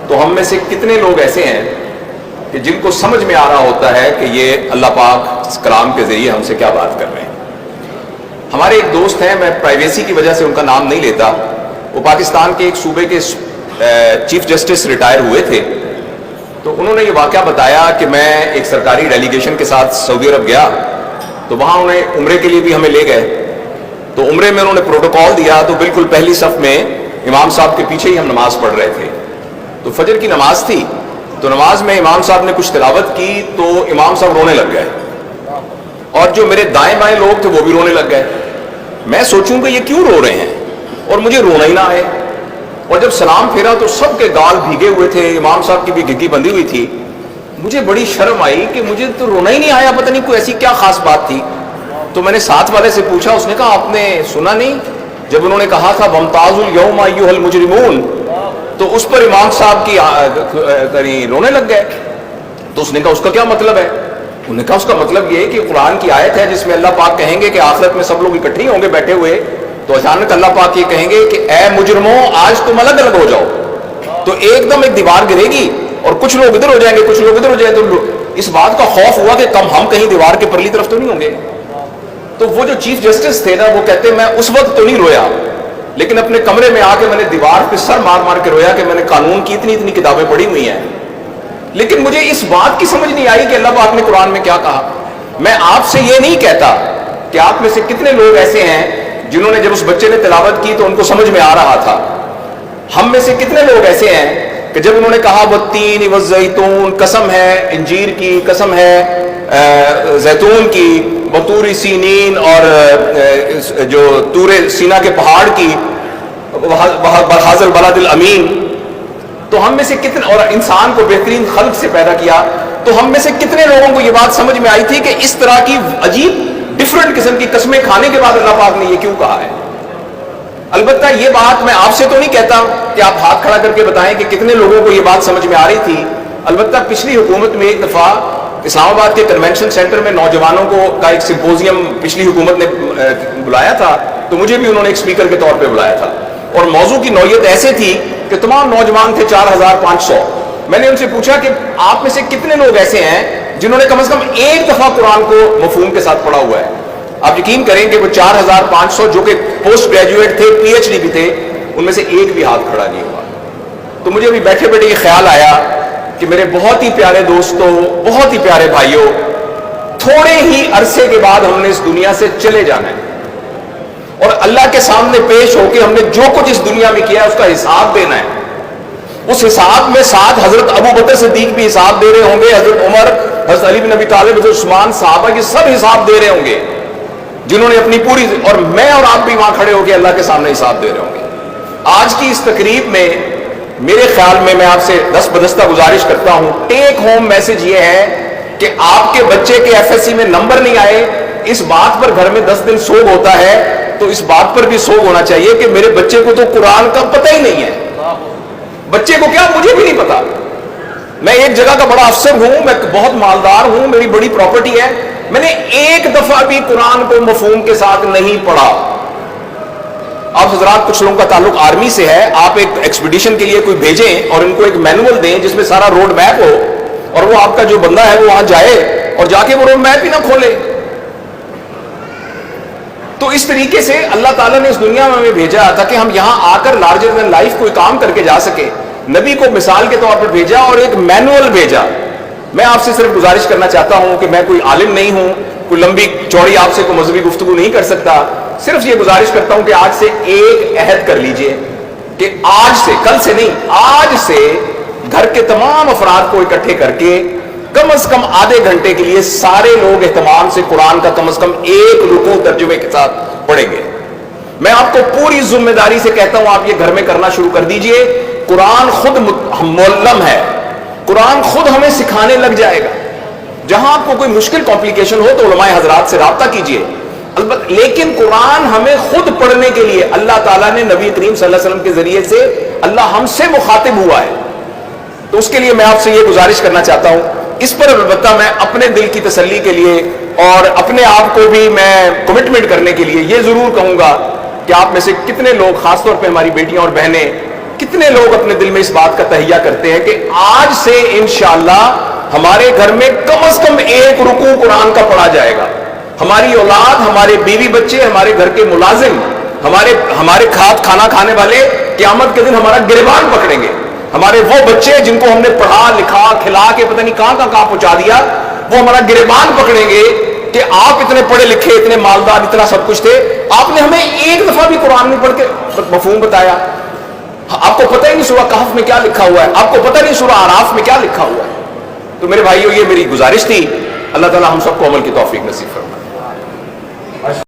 تو ہم میں سے کتنے لوگ ایسے ہیں کہ جن کو سمجھ میں آ رہا ہوتا ہے کہ یہ اللہ پاک اس کلام کے ذریعے ہم سے کیا بات کر رہے ہیں؟ ہمارے ایک دوست ہیں، میں پرائیویسی کی وجہ سے ان کا نام نہیں لیتا، وہ پاکستان کے ایک صوبے کے چیف جسٹس ریٹائر ہوئے تھے، تو انہوں نے یہ واقعہ بتایا کہ میں ایک سرکاری ڈیلیگیشن کے ساتھ سعودی عرب گیا، تو وہاں انہیں عمرے کے لیے بھی ہمیں لے گئے، تو عمرے میں انہوں نے پروٹوکول دیا، تو بالکل پہلی صف میں امام صاحب کے پیچھے ہی ہم نماز پڑھ رہے تھے، تو فجر کی نماز تھی، تو نماز میں امام صاحب نے کچھ تلاوت کی تو امام صاحب رونے لگ گئے، اور جو میرے دائیں بائیں لوگ تھے وہ بھی رونے لگ گئے۔ میں سوچوں کہ یہ کیوں رو رہے ہیں اور مجھے رونا ہی نہ آئے، اور جب سلام پھیرا تو سب کے گال بھیگے ہوئے تھے، امام صاحب کی بھی گھگی بندھی ہوئی تھی، مجھے بڑی شرم آئی کہ مجھے تو رونا ہی نہیں آیا، پتہ نہیں کوئی ایسی کیا خاص بات تھی۔ تو میں نے ساتھ والے سے پوچھا، اس نے کہا آپ نے سنا نہیں جب انہوں نے کہا تھا وَامْتَازُوا الْيَوْمَ أَيُّهَا الْمُجْرِمُونَ، تو اس پر امام صاحب کی رونے لگ گئے۔ تو اس نے کہا اس کا کیا مطلب ہے؟ انہوں نے کہا اس کا مطلب یہ ہے کہ قرآن کی آیت ہے جس میں اللہ پاک کہیں گے کہ آخرت میں سب لوگ اکٹھے ہی ہوں گے بیٹھے ہوئے، تو اچانک اللہ پاک یہ کہیں گے کہ اے مجرموں آج تم الگ الگ ہو جاؤ، تو ایک دم ایک دیوار گرے گی اور کچھ لوگ ادھر ہو جائیں گے کچھ لوگ ادھر ہو جائیں گے، تو اس بات کا خوف ہوا کہ ہم کہیں دیوار کے پرلی طرف تو نہیں ہوں گے۔ تو وہ جو چیف جسٹس تھے نا، وہ کہتے میں اس وقت تو نہیں رویا، لیکن اپنے کمرے میں آ کے میں نے دیوار پہ سر مار مار کے رویا کہ میں نے قانون کی اتنی کتابیں پڑھی ہوئی ہیں، لیکن مجھے اس بات کی سمجھ نہیں آئی کہ اللہ پاک نے قرآن میں کیا کہا۔ میں آپ سے یہ نہیں کہتا کہ آپ میں سے کتنے لوگ ایسے ہیں جنہوں نے جب اس بچے نے تلاوت کی تو ان کو سمجھ میں آ رہا تھا، ہم میں سے کتنے لوگ ایسے ہیں کہ جب انہوں نے کہا والتین والزیتون، قسم ہے انجیر کی، قسم ہے زیتون کی، وطور سینین، اور جو طور سینا کے پہاڑ کی، وہذا البلد الامین، تو ہم میں سے کتنے، اور انسان کو بہترین خلق سے پیدا کیا، تو ہم میں سے کتنے لوگوں کو یہ بات سمجھ میں آئی تھی کہ اس طرح کی عجیب ڈیفرنٹ قسم کی قسمیں کھانے کے بعد اللہ پاک نے یہ کیوں کہا ہے؟ البتہ یہ بات میں آپ سے تو نہیں کہتا کہ آپ ہاتھ کھڑا کر کے بتائیں کہ کتنے لوگوں کو یہ بات سمجھ میں آ رہی تھی۔ البتہ پچھلی حکومت میں ایک دفعہ اسلام آباد کے کنونشن سینٹر میں نوجوانوں کا ایک سمپوزیم پچھلی حکومت نے بلایا تھا، تو مجھے بھی انہوں نے ایک اسپیکر کے طور پہ بلایا تھا، اور موضوع کی نوعیت ایسے تھی کہ تمام نوجوان تھے 4500۔ میں نے ان سے پوچھا کہ آپ میں سے کتنے لوگ ایسے ہیں جنہوں نے کم از کم ایک دفعہ قرآن کو مفہوم کے ساتھ پڑھا ہوا ہے؟ آپ یقین کریں کہ وہ 4500 جو کہ پوسٹ گریجویٹ تھے، پی ایچ ڈی بھی تھے، ان میں سے ایک بھی ہاتھ کھڑا نہیں ہوا۔ تو مجھے ابھی بیٹھے بیٹھے یہ خیال آیا کہ میرے بہت ہی پیارے دوستوں، بہت ہی پیارے بھائیوں، تھوڑے ہی عرصے کے بعد ہم نے اس دنیا سے چلے جانا ہے، اور اللہ کے سامنے پیش ہو کے ہم نے جو کچھ اس دنیا میں کیا ہے اس کا حساب دینا ہے۔ اس حساب میں ساتھ حضرت ابو بکر صدیق بھی حساب دے رہے ہوں گے، حضرت عمر، حضرت علی بن ابی طالب، حضرت عثمان، صحابہ کی سب حساب دے رہے ہوں گے، جنہوں نے اپنی پوری، اور میں اور آپ بھی وہاں کھڑے ہو کے اللہ کے سامنے حساب دے رہے ہوں گے۔ آج کی اس تقریب میں میرے خیال میں آپ سے دست بدستہ گزارش کرتا ہوں، ٹیک ہوم میسج یہ ہے کہ آپ کے بچے کے ایف ایس سی میں نمبر نہیں آئے، اس بات پر گھر میں 10 دن سوگ ہوتا ہے، تو اس بات پر بھی سوگ ہونا چاہیے کہ میرے بچے کو تو قرآن کا پتہ ہی نہیں ہے۔ بچے کو کیا، مجھے بھی نہیں پتا، میں ایک جگہ کا بڑا افسر ہوں، میں بہت مالدار ہوں، میری بڑی پراپرٹی ہے، میں نے ایک دفعہ بھی قرآن کو مفہوم کے ساتھ نہیں پڑھا۔ آپ حضرات کچھ لوگوں کا تعلق آرمی سے ہے، آپ ایک ایکسپیڈیشن کے لیے کوئی بھیجیں اور ان کو ایک مینول دیں جس میں سارا روڈ میپ ہو، اور وہ آپ کا جو بندہ ہے وہ وہاں جائے اور جا کے وہ روڈ میپ ہی نہ کھولے۔ تو اس طریقے سے اللہ تعالیٰ نے اس دنیا میں ہمیں بھیجا تاکہ ہم یہاں آ کر لارجر دین لائف کوئی کام کر کے جا سکے۔ نبی کو مثال کے طور پر بھیجا اور ایک مینول بھیجا۔ میں آپ سے صرف گزارش کرنا چاہتا ہوں کہ میں کوئی عالم نہیں ہوں، کوئی لمبی چوڑی آپ سے کوئی مذہبی گفتگو نہیں کر سکتا، صرف یہ گزارش کرتا ہوں کہ آج سے ایک عہد کر لیجئے کہ آج سے، کل سے نہیں، آج سے گھر کے تمام افراد کو اکٹھے کر کے کم از کم آدھے گھنٹے کے لیے سارے لوگ اہتمام سے قرآن کا کم از کم ایک رکوع ترجمے کے ساتھ پڑھیں گے۔ میں آپ کو پوری ذمہ داری سے کہتا ہوں آپ یہ گھر میں کرنا شروع کر دیجئے۔ قرآن خود معلم ہے، قرآن خود ہمیں سکھانے لگ جائے گا۔ جہاں آپ کو کوئی مشکل کمپلیکیشن ہو تو علماء حضرات سے رابطہ کیجئے، لیکن قرآن ہمیں خود پڑھنے کے لیے اللہ تعالیٰ نے نبی کریم صلی اللہ علیہ وسلم کے ذریعے سے اللہ ہم سے مخاطب ہوا ہے، تو اس کے لیے میں آپ سے یہ گزارش کرنا چاہتا ہوں۔ اس پر البتہ میں اپنے دل کی تسلی کے لیے اور اپنے آپ کو بھی میں کمٹمنٹ کرنے کے لیے یہ ضرور کہوں گا کہ آپ میں سے کتنے لوگ، خاص طور پہ ہماری بیٹیاں اور بہنیں، کتنے لوگ اپنے دل میں اس بات کا تہیہ کرتے ہیں کہ آج سے انشاءاللہ ہمارے گھر میں کم از کم ایک رکوع قرآن کا پڑھا جائے گا، ہماری اولاد، ہمارے بیوی بچے، ہمارے گھر کے ملازم، ہمارے کھانا کھانے والے قیامت کے دن ہمارا گریبان پکڑیں گے، ہمارے وہ بچے جن کو ہم نے پڑھا لکھا کھلا کے پتہ نہیں کہاں پہنچا دیا، وہ ہمارا گریبان پکڑیں گے کہ آپ اتنے پڑھے لکھے، اتنے مالدار، اتنا سب کچھ تھے، آپ نے ہمیں ایک دفعہ بھی قرآن میں پڑھ کے مفہوم بتایا؟ آپ کو پتہ ہی نہیں سورہ کہف میں کیا لکھا ہوا ہے، آپ کو پتہ نہیں سورہ اعراف میں کیا لکھا ہوا ہے۔ تو میرے بھائیوں، یہ میری گزارش تھی، اللہ تعالی ہم سب کو عمل کی توفیق نصیب فرمائے۔